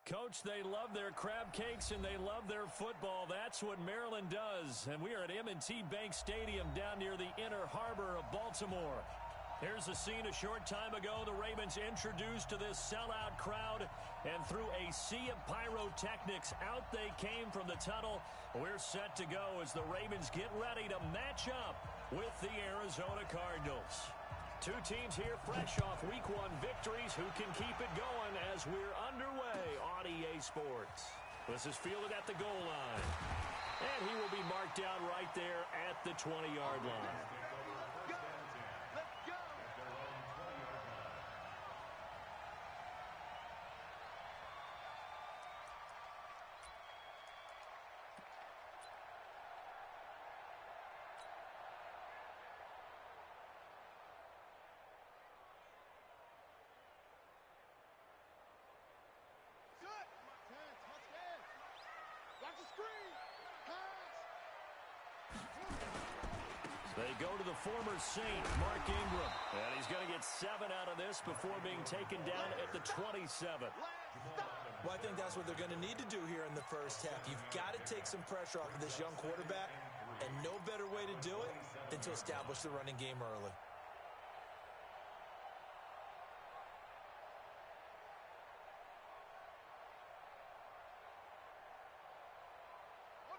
Coach, they love their crab cakes and they love their football. That's what Maryland does. And we are at M&T Bank Stadium down near the Inner Harbor of Baltimore. Here's a scene a short time ago. The Ravens introduced to this sellout crowd, and through a sea of pyrotechnics, out they came from the tunnel. We're set to go as the Ravens get ready to match up with the Arizona Cardinals. Two teams here fresh off Week 1 victories. Who can keep it going as we're underway on EA Sports? This is fielded at the goal line. And he will be marked down right there at the 20-yard line. They go to the former Saint, Mark Ingram. And he's going to get 7 out of this before being taken down at the 27. Well, I think that's what they're going to need to do here in the first half. You've got to take some pressure off of this young quarterback, and no better way to do it than to establish the running game early.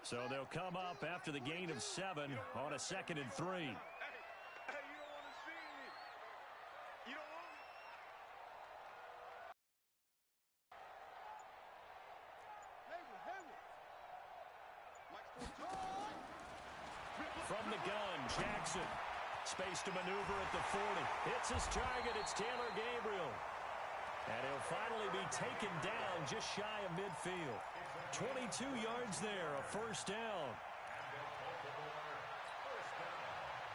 So they'll come up after the gain of 7 on a 2nd and 3. Hey, you don't want to see it. You don't want it. From the gun, Jackson. Space to maneuver at the 40. Hits his target. It's Taylor Gabriel. And he'll finally be taken down just shy of midfield. 22 yards there, a first down.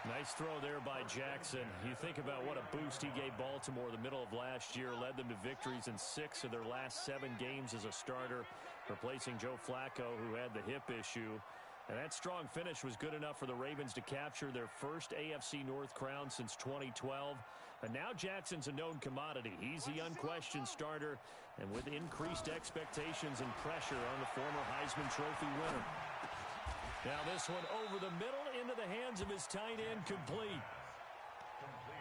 Nice throw there by Jackson. You think about what a boost he gave Baltimore the middle of last year, led them to victories in 6 of their last 7 games as a starter, replacing Joe Flacco, who had the hip issue. And that strong finish was good enough for the Ravens to capture their first AFC North crown since 2012. And now Jackson's a known commodity. He's the unquestioned starter, and with increased expectations and pressure on the former Heisman Trophy winner. Now this one over the middle into the hands of his tight end, complete.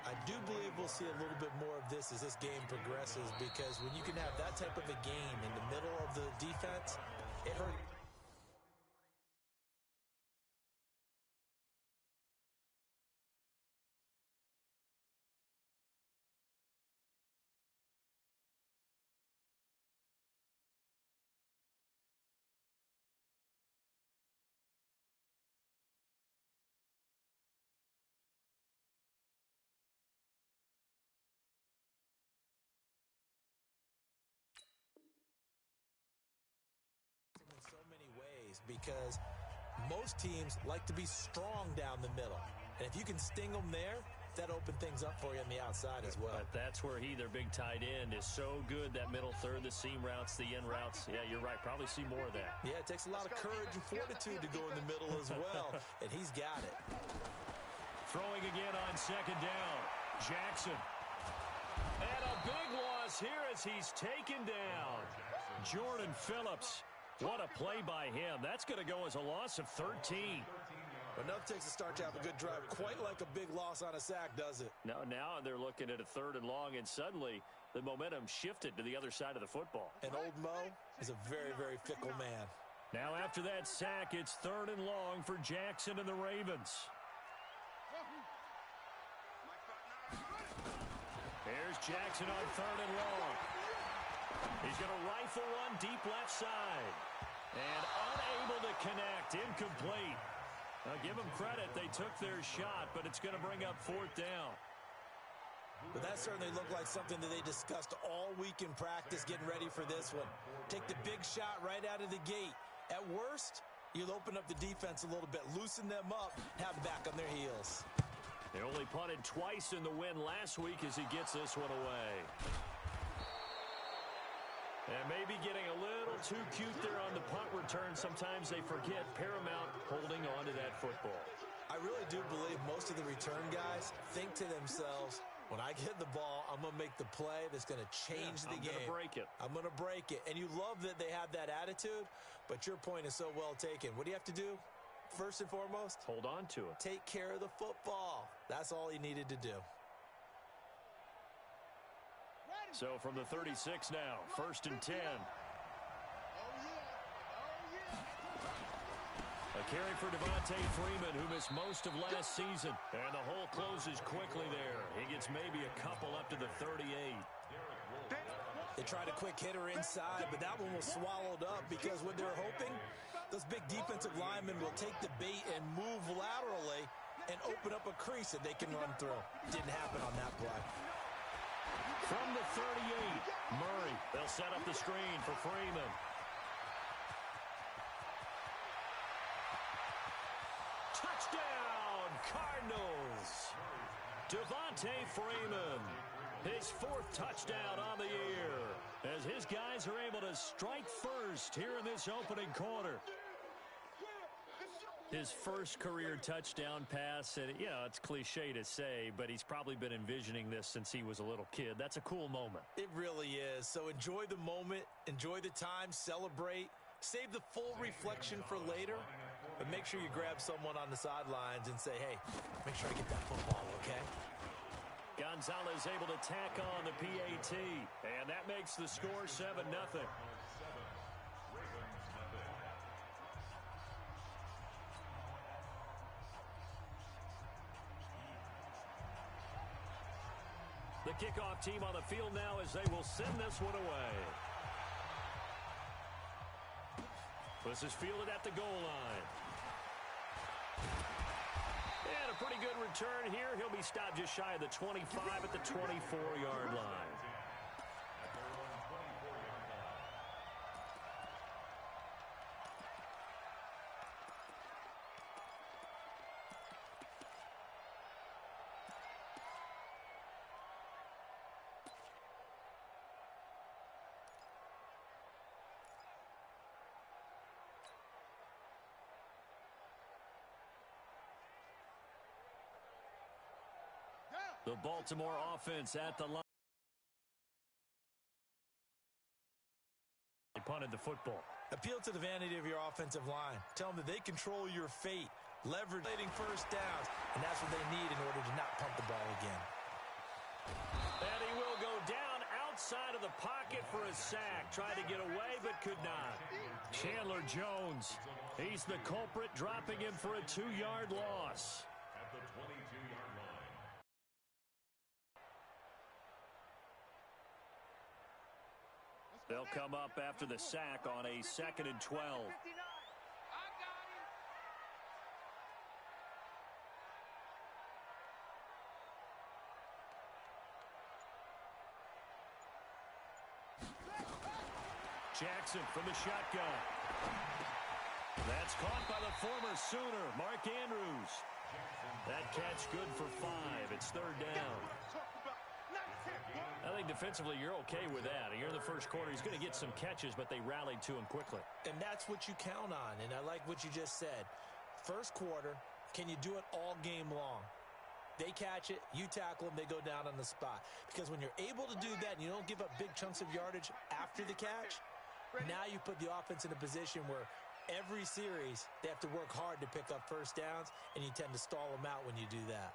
I do believe we'll see a little bit more of this as this game progresses, because when you can have that type of a game in the middle of the defense, it hurts. In so many ways, because most teams like to be strong down the middle, and if you can sting them there, that opens things up for you on the outside as well. But that's where their big tight end, is so good. That middle third, the seam routes, the in routes. Yeah, you're right. Probably see more of that. Yeah, it takes a lot of courage and fortitude to go in the middle as well, and he's got it. Throwing again on 2nd down. Jackson. And a big loss here as he's taken down. Jordan Phillips. What a play by him. That's going to go as a loss of 13. Enough takes a start to have a good drive. Quite like a big loss on a sack, does it? No, now they're looking at a 3rd and long, and suddenly the momentum shifted to the other side of the football. And old Mo is a very, very fickle man. Now after that sack, it's 3rd and long for Jackson and the Ravens. Here's Jackson on 3rd and long. He's going to rifle one deep left side. And unable to connect. Incomplete. Now give them credit. They took their shot, but it's going to bring up 4th down. But that certainly looked like something that they discussed all week in practice getting ready for this one. Take the big shot right out of the gate. At worst, you'll open up the defense a little bit, loosen them up, have them back on their heels. They only punted twice in the win last week as he gets this one away. And maybe getting a little too cute there on the punt return. Sometimes they forget paramount holding on to that football. I really do believe most of the return guys think to themselves, When I get the ball, I'm going to make the play that's going to change the game. I'm going to break it. I'm going to break it. And you love that they have that attitude, but your point is so well taken. What do you have to do? First and foremost, hold on to it. Take care of the football. That's all he needed to do. So from the 36 now, 1st and 10. A carry for Devontae Freeman, who missed most of last season. And the hole closes quickly there. He gets maybe a couple up to the 38. They tried a quick hitter inside, but that one was swallowed up because what they're hoping, those big defensive linemen will take the bait and move laterally and open up a crease that they can run through. Didn't happen on that play. From the 38, Murray. They'll set up the screen for Freeman. Touchdown, Cardinals. Devontae Freeman. His 4th touchdown on the year as his guys are able to strike first here in this opening quarter. His first career touchdown pass, and it's cliche to say, but he's probably been envisioning this since he was a little kid. That's a cool moment. It really is. So enjoy the moment, enjoy the time, celebrate, save the full reflection for later, but make sure you grab someone on the sidelines and say, hey, make sure I get that football, okay? Gonzalez able to tack on the PAT, and that makes the score 7-0. The kickoff team on the field now as they will send this one away. This is fielded at the goal line. And a pretty good return here. He'll be stopped just shy of the 25 at the 24-yard line. The Baltimore offense at the line. They punted the football. Appeal to the vanity of your offensive line. Tell them that they control your fate, leveraging first downs, and that's what they need in order to not pump the ball again. And he will go down outside of the pocket for a sack. Tried to get away, but could not. Chandler Jones, he's the culprit, dropping him for a 2-yard loss. At the 22-yard line. They'll come up after the sack on a 2nd and 12. Jackson from the shotgun. That's caught by the former Sooner, Mark Andrews. That catch good for 5. It's 3rd down. I think defensively you're okay with that. Here in the first quarter, he's going to get some catches, but they rallied to him quickly. And that's what you count on, and I like what you just said. First quarter, can you do it all game long? They catch it, you tackle them, they go down on the spot. Because when you're able to do that and you don't give up big chunks of yardage after the catch, now you put the offense in a position where every series they have to work hard to pick up first downs, and you tend to stall them out when you do that.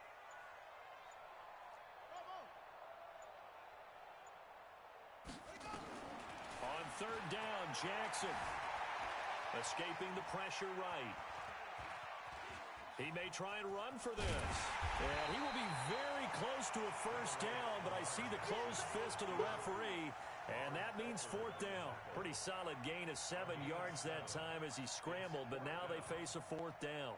On 3rd down, Jackson escaping the pressure right. He may try and run for this. And he will be very close to a first down, but I see the closed fist of the referee, and that means 4th down. Pretty solid gain of 7 yards that time as he scrambled, but now they face a 4th down.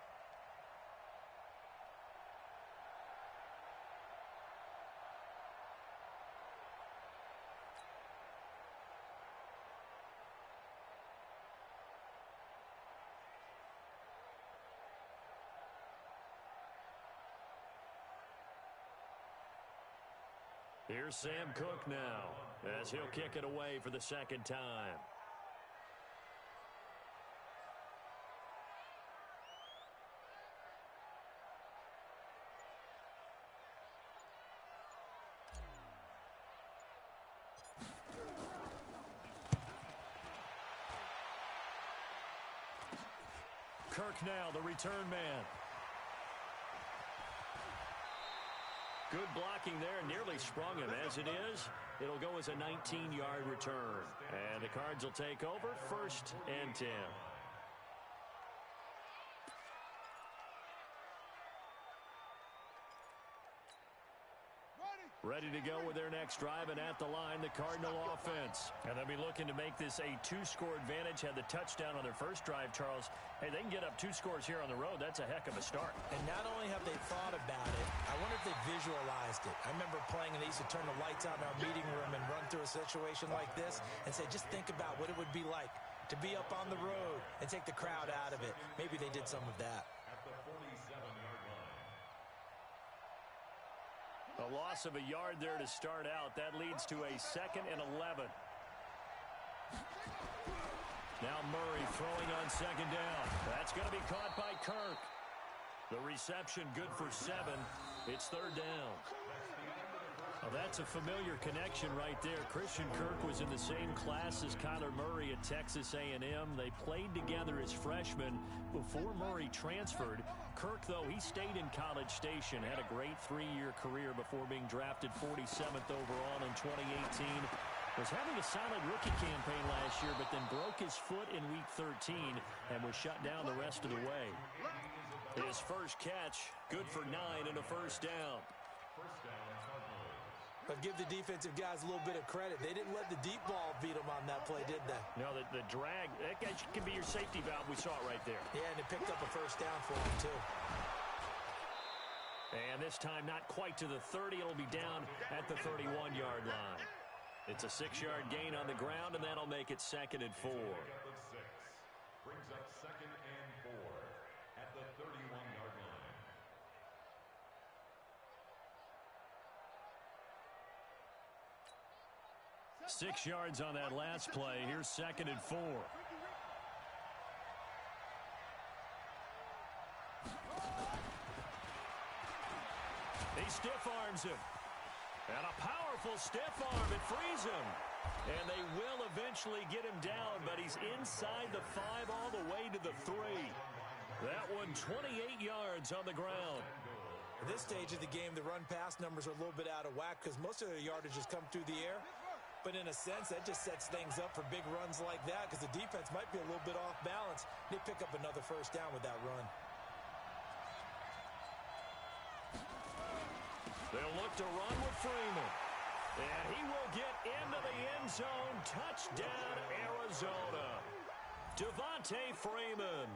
Here's Sam Cook now as he'll kick it away for the 2nd time. Kirk now, the return man. Good blocking there, nearly sprung him. As it is, it'll go as a 19-yard return. And the Cards will take over, 1st and 10. Ready to go with their next drive, and at the line, the Cardinal offense. And they'll be looking to make this a 2-score advantage. Had the touchdown on their first drive, Charles. Hey, they can get up 2 scores here on the road. That's a heck of a start. And not only have they thought about it, I wonder if they visualized it. I remember playing, and they used to turn the lights on in our meeting room and run through a situation like this and say, just think about what it would be like to be up on the road and take the crowd out of it. Maybe they did some of that. At the 47-yard line. A loss of a yard there to start out. That leads to a 2nd and 11. Now Murray throwing on 2nd down. That's going to be caught by Kirk. The reception good for 7. It's 3rd down. Well, that's a familiar connection right there. Christian Kirk was in the same class as Kyler Murray at Texas A&M. They played together as freshmen before Murray transferred. Kirk, though, he stayed in College Station, had a great 3-year career before being drafted 47th overall in 2018. Was having a solid rookie campaign last year, but then broke his foot in Week 13 and was shut down the rest of the way. His first catch, good for 9 and a 1st down. First down, Cardinals. But give the defensive guys a little bit of credit. They didn't let the deep ball beat them on that play, did they? No, the drag, that can be your safety valve. We saw it right there. Yeah, and it picked up a 1st down for them, too. And this time not quite to the 30. It'll be down at the 31-yard line. It's a 6-yard gain on the ground, and that'll make it 2nd and 4. Pick up the 6. Brings up 2nd and 4 at the 31-yard line. Six yards on that last play. Here's 2nd and 4. He stiff arms him. And a powerful stiff arm. It frees him. And they will eventually get him down, but he's inside the 5 all the way to the 3. That one 28 yards on the ground. At this stage of the game, the run-pass numbers are a little bit out of whack because most of their yardage has come through the air. But in a sense, that just sets things up for big runs like that because the defense might be a little bit off balance. They pick up another 1st down with that run. They'll look to run with Freeman. And he will get into the end zone. Touchdown, Arizona. Devontae Freeman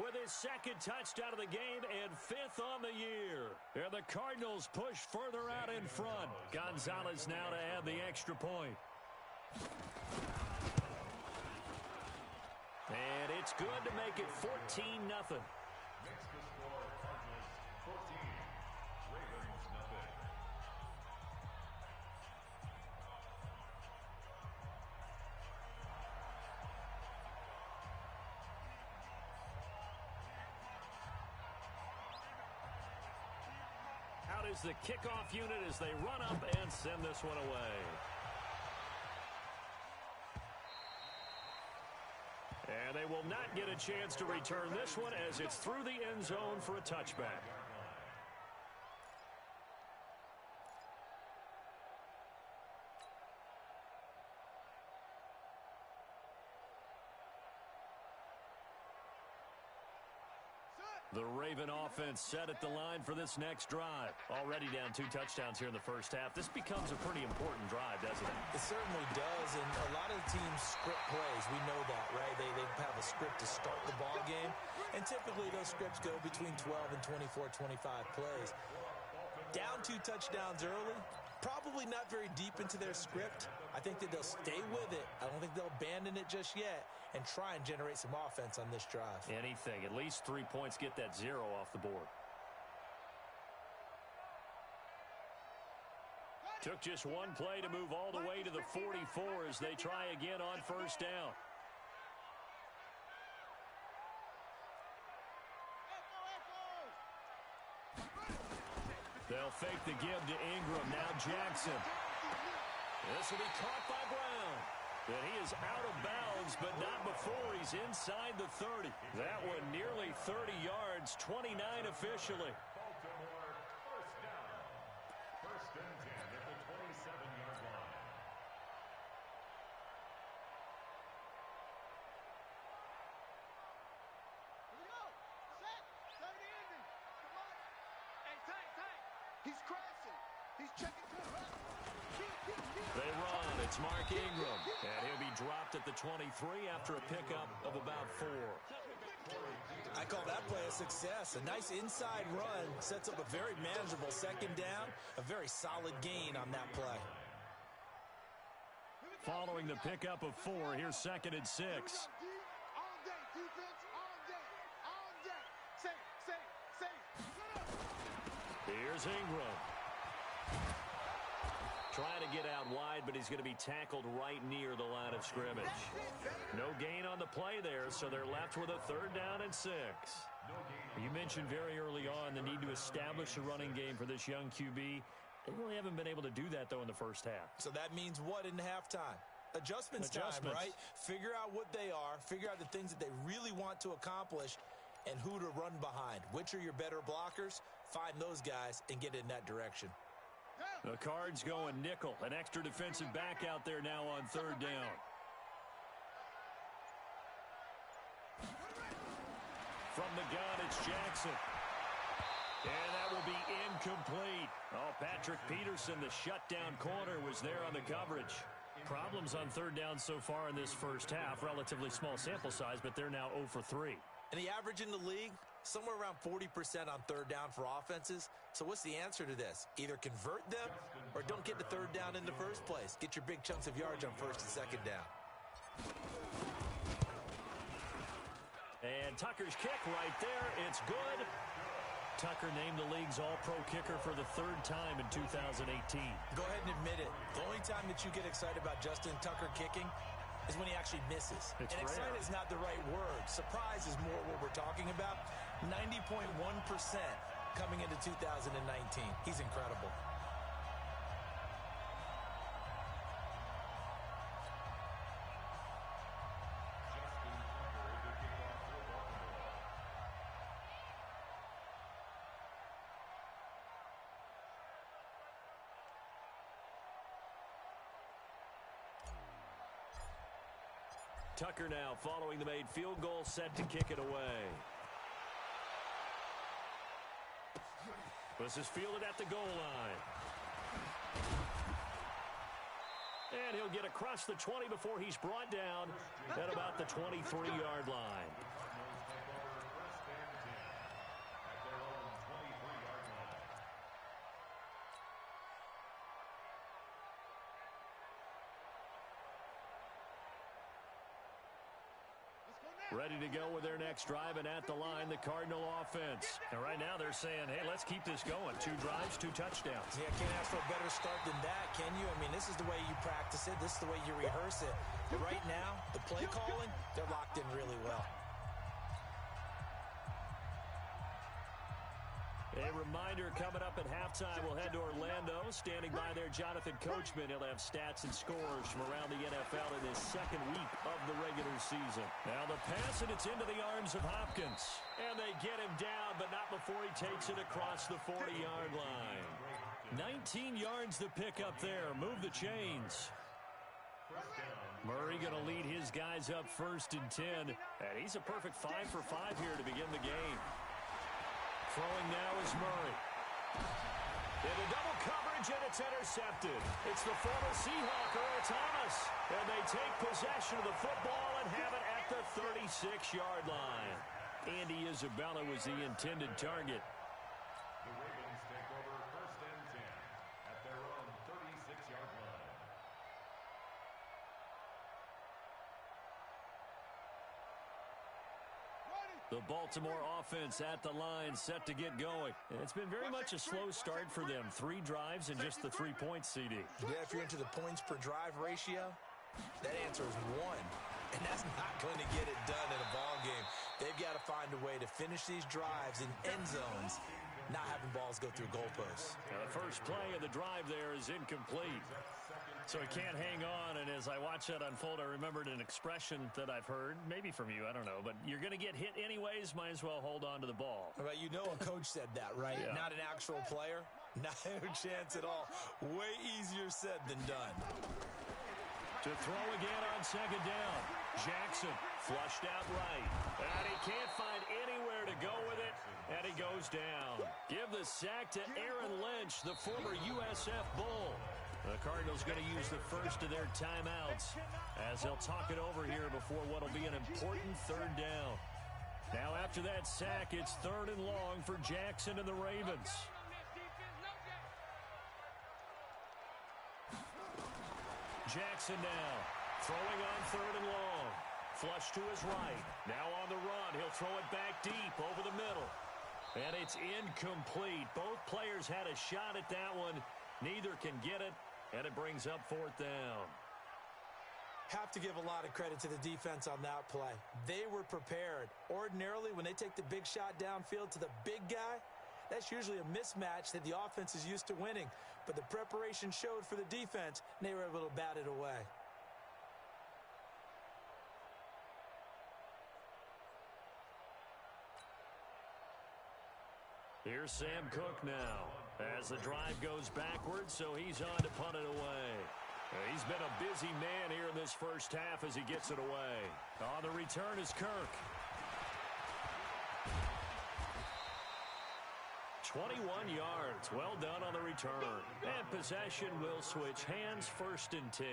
with his 2nd touchdown of the game and 5th on the year. And the Cardinals push further out in front. Gonzalez now to add the extra point. And it's good to make it 14-0. Makes the score Cardinals 14. Ravens nothing. Out is the kickoff unit as they run up and send this one away. And they will not get a chance to return this one as it's through the end zone for a touchback. The Raven offense set at the line for this next drive. Already down 2 touchdowns here in the first half. This becomes a pretty important drive, doesn't it? It certainly does, and a lot of the teams script plays. We know that, right? They have a script to start the ball game, and typically those scripts go between 12 and 24, 25 plays. Down 2 touchdowns early, probably not very deep into their script. I think that they'll stay with it. I don't think they'll abandon it just yet and try and generate some offense on this drive. Anything. At least 3 points, get that 0 off the board. Took just one play to move all the way to the 44 as they try again on 1st down. They'll fake the give to Ingram. Now Jackson. This will be caught by Brown. And he is out of bounds, but not before he's inside the 30. That one nearly 30 yards, 29 officially. Baltimore, first down. First and 10 at the 27-yard line. Here we go. Set. Set the ending. Come on. Hey, Tank. He's crashing. He's checking to the left. They run. It's Mark Ingram. And he'll be dropped at the 23 after a pickup of about 4. I call that play a success. A nice inside run sets up a very manageable second down. A very solid gain on that play. Following the pickup of 4, here's second and 6. All day, defense. All day. All day. Safe. Here's Ingram. Trying to get out wide, but he's going to be tackled right near the line of scrimmage. No gain on the play there, so they're left with a 3rd down and 6. You mentioned very early on the need to establish a running game for this young QB. They really haven't been able to do that, though, in the first half. So that means what in halftime? Adjustments time, right? Figure out what they are, figure out the things that they really want to accomplish, and who to run behind. Which are your better blockers? Find those guys and get in that direction. The Cards going nickel. An extra defensive back out there now on 3rd down. From the gun, it's Jackson. And that will be incomplete. Oh, Patrick Peterson, the shutdown corner, was there on the coverage. Problems on 3rd down so far in this first half. Relatively small sample size, but they're now 0 for 3. And the average in the league, somewhere around 40% on 3rd down for offenses. So what's the answer to this? Either convert them or don't get to 3rd down in the first place. Get your big chunks of yards on 1st and 2nd down. And Tucker's kick right there. It's good. Tucker named the league's all-pro kicker for the 3rd time in 2018. Go ahead and admit it. The only time that you get excited about Justin Tucker kicking is when he actually misses. It's and rare. excited is not the right word. Surprise is more what we're talking about. 90.1% coming into 2019. He's incredible. Tucker now following the made field goal, set to kick it away. This is fielded at the goal line. And he'll get across the 20 before he's brought down at about the 23-yard line. Ready to go with their next drive, and at the line, the Cardinal offense. And right now they're saying, hey, let's keep this going. 2 drives, 2 touchdowns. Yeah, can't ask for a better start than that, can you? I mean, this is the way you practice it. This is the way you rehearse it. But right now, the play calling, they're locked in really well. A reminder, coming up at halftime, we'll head to Orlando. Standing by there, Jonathan Coachman. He'll have stats and scores from around the NFL in his 2nd week of the regular season. Now the pass, and it's into the arms of Hopkins. And they get him down, but not before he takes it across the 40-yard line. 19 yards to pick up there. Move the chains. Murray going to lead his guys up 1st and 10. And he's a perfect 5 for 5 here to begin the game. Throwing now is Murray. Into double coverage, and it's intercepted. It's the former Seahawk, Earl Thomas. And they take possession of the football and have it at the 36-yard line. Andy Isabella was the intended target. The Ravens take over 1st and 10 at their own 36-yard line. The Baltimore offense at the line, set to get going. And it's been very much a slow start for them. 3 drives and just the 3 points, CD. Yeah, if you're into the points per drive ratio, that answer is 1. And that's not going to get it done in a ball game. They've got to find a way to finish these drives in end zones, not having balls go through goalposts. Now the first play of the drive there is incomplete. So he can't hang on, and as I watch that unfold, I remembered an expression that I've heard, maybe from you, I don't know, but you're going to get hit anyways, might as well hold on to the ball. Well, you know a coach said that, right? Yeah. Not an actual player. Not a chance at all. Way easier said than done. To throw again on second down. Jackson flushed out right. And he can't find anywhere to go with it, and he goes down. Give the sack to Aaron Lynch, the former USF Bull. The Cardinals going to use the first of their timeouts as they'll talk it over here before what will be an important third down. Now after that sack, it's 3rd and long for Jackson and the Ravens. Jackson now throwing on 3rd and long. Flush to his right. Now on the run. He'll throw it back deep over the middle. And it's incomplete. Both players had a shot at that one. Neither can get it. And it brings up 4th down. Have to give a lot of credit to the defense on that play. They were prepared. Ordinarily, when they take the big shot downfield to the big guy, that's usually a mismatch that the offense is used to winning. But the preparation showed for the defense, and they were able to bat it away. Here's Sam Cook now as the drive goes backwards, so he's on to punt it away. He's been a busy man here in this first half as he gets it away. On the return is Kirk. 21 yards. Well done on the return. And possession will switch hands, 1st and 10.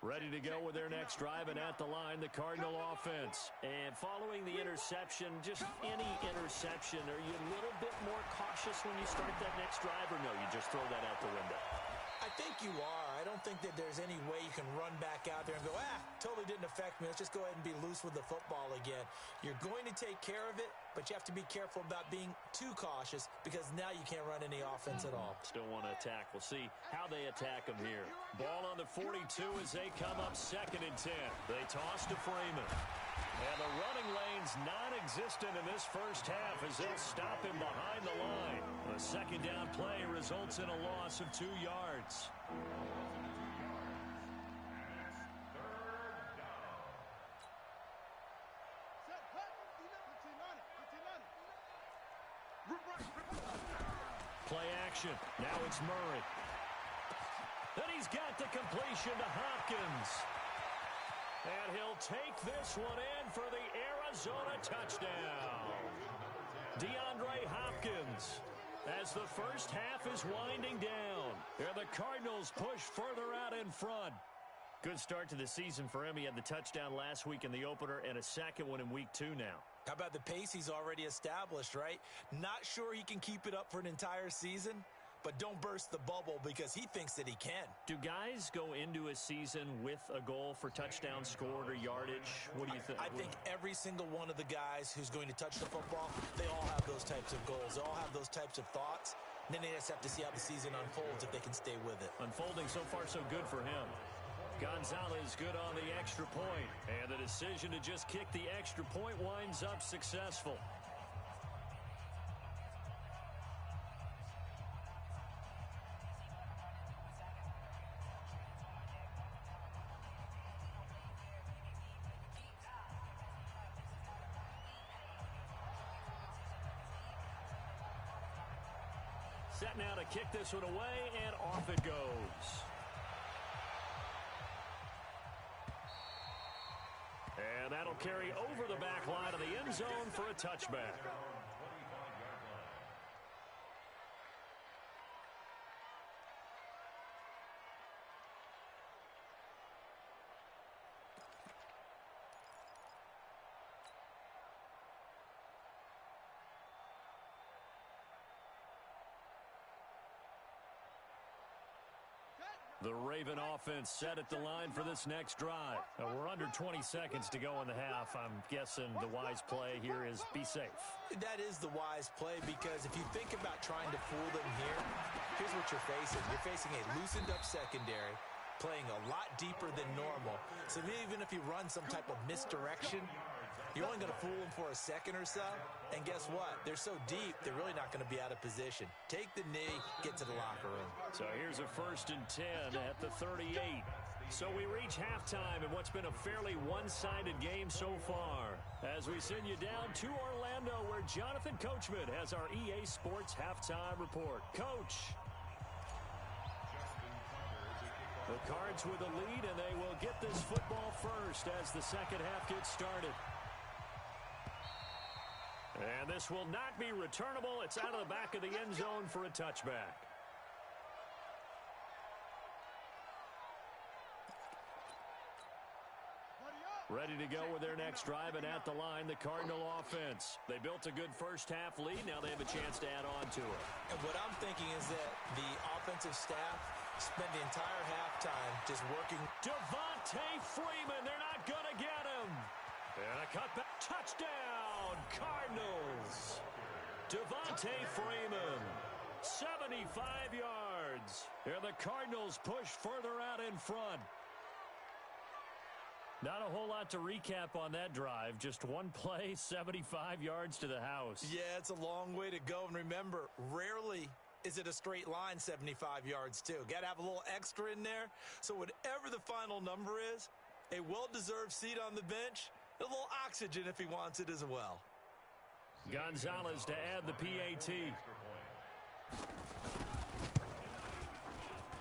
Ready to go with their next drive, and at the line, the Cardinal offense. And following the interception, just any interception, are you a little bit more cautious when you start that next drive, or no, you just throw that out the window? I think you are. I don't think that there's any way you can run back out there and go, totally didn't affect me. Let's just go ahead and be loose with the football again. You're going to take care of it, but you have to be careful about being too cautious because now you can't run any offense at all. Still want to attack. We'll see how they attack them here. Ball on the 42 as they come up 2nd and 10. They toss to Freeman. And the running lane's non-existent in this first half as they'll stop him behind the line. The 2nd down play results in a loss of 2 yards. Play action. Now it's Murray. Then he's got the completion to Hopkins. And he'll take this one in for the Arizona touchdown. DeAndre Hopkins, as the first half is winding down. And the Cardinals push further out in front. Good start to the season for him. He had the touchdown last week in the opener and a second one in week 2 now. How about the pace he's already established, right? Not sure he can keep it up for an entire season, but don't burst the bubble because he thinks that he can. Do guys go into a season with a goal for touchdown scored or yardage? What do you think? I think every single one of the guys who's going to touch the football, they all have those types of goals. They all have those types of thoughts. And then they just have to see how the season unfolds if they can stay with it. Unfolding so far so good for him. Gonzalez good on the extra point. And the decision to just kick the extra point winds up successful. Set now to kick this one away, and off it goes. And that'll carry over the back line of the end zone for a touchback. The Raven offense set at the line for this next drive. We're under 20 seconds to go in the half. I'm guessing the wise play here is be safe. That is the wise play because if you think about trying to fool them here, here's what you're facing. You're facing a loosened up secondary. playing a lot deeper than normal. So even if you run some type of misdirection, you're only going to fool them for a second or so. And guess what? They're so deep, they're really not going to be out of position. Take the knee, get to the locker room. So here's a 1st and 10 at the 38. So we reach halftime in what's been a fairly one-sided game so far. As we send you down to Orlando, where Jonathan Coachman has our EA Sports Halftime Report. Coach. The Cards with a lead, and they will get this football first as the second half gets started. And this will not be returnable. It's out of the back of the end zone for a touchback. Ready to go with their next drive, and at the line, the Cardinal offense. They built a good first half lead. Now they have a chance to add on to it. And what I'm thinking is that the offensive staff spent the entire halftime just working. Devontae Freeman, they're not going to get him. And a cutback touchdown, Cardinals. Devontae Freeman, 75 yards. And the Cardinals push further out in front. Not a whole lot to recap on that drive. Just one play, 75 yards to the house. Yeah, it's a long way to go. And remember, rarely is it a straight line 75 yards, too. Got to have a little extra in there. So whatever the final number is, a well-deserved seat on the bench, a little oxygen if he wants it as well. Gonzalez to add the PAT.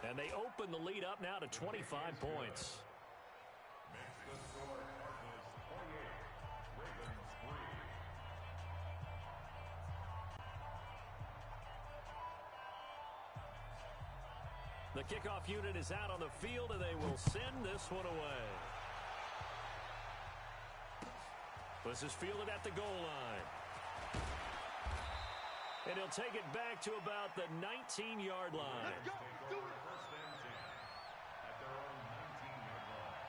And they open the lead up now to 25 points. The kickoff unit is out on the field, and they will send this one away. This is fielded at the goal line. And he'll take it back to about the 19-yard line. Let's go. Do it. At their own 19-yard line.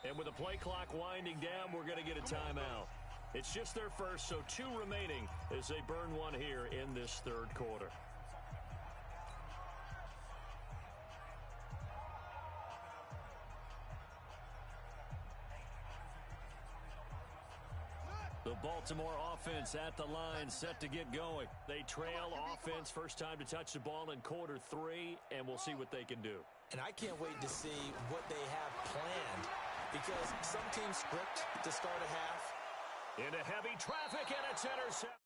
And with the play clock winding down, we're going to get a timeout. It's just their first, so 2 remaining as they burn one here in this third quarter. The Baltimore offense at the line, set to get going. They trail offense, first time to touch the ball in quarter 3, and we'll see what they can do. And I can't wait to see what they have planned, because some teams script to start a half. Into heavy traffic, and it's intercepted.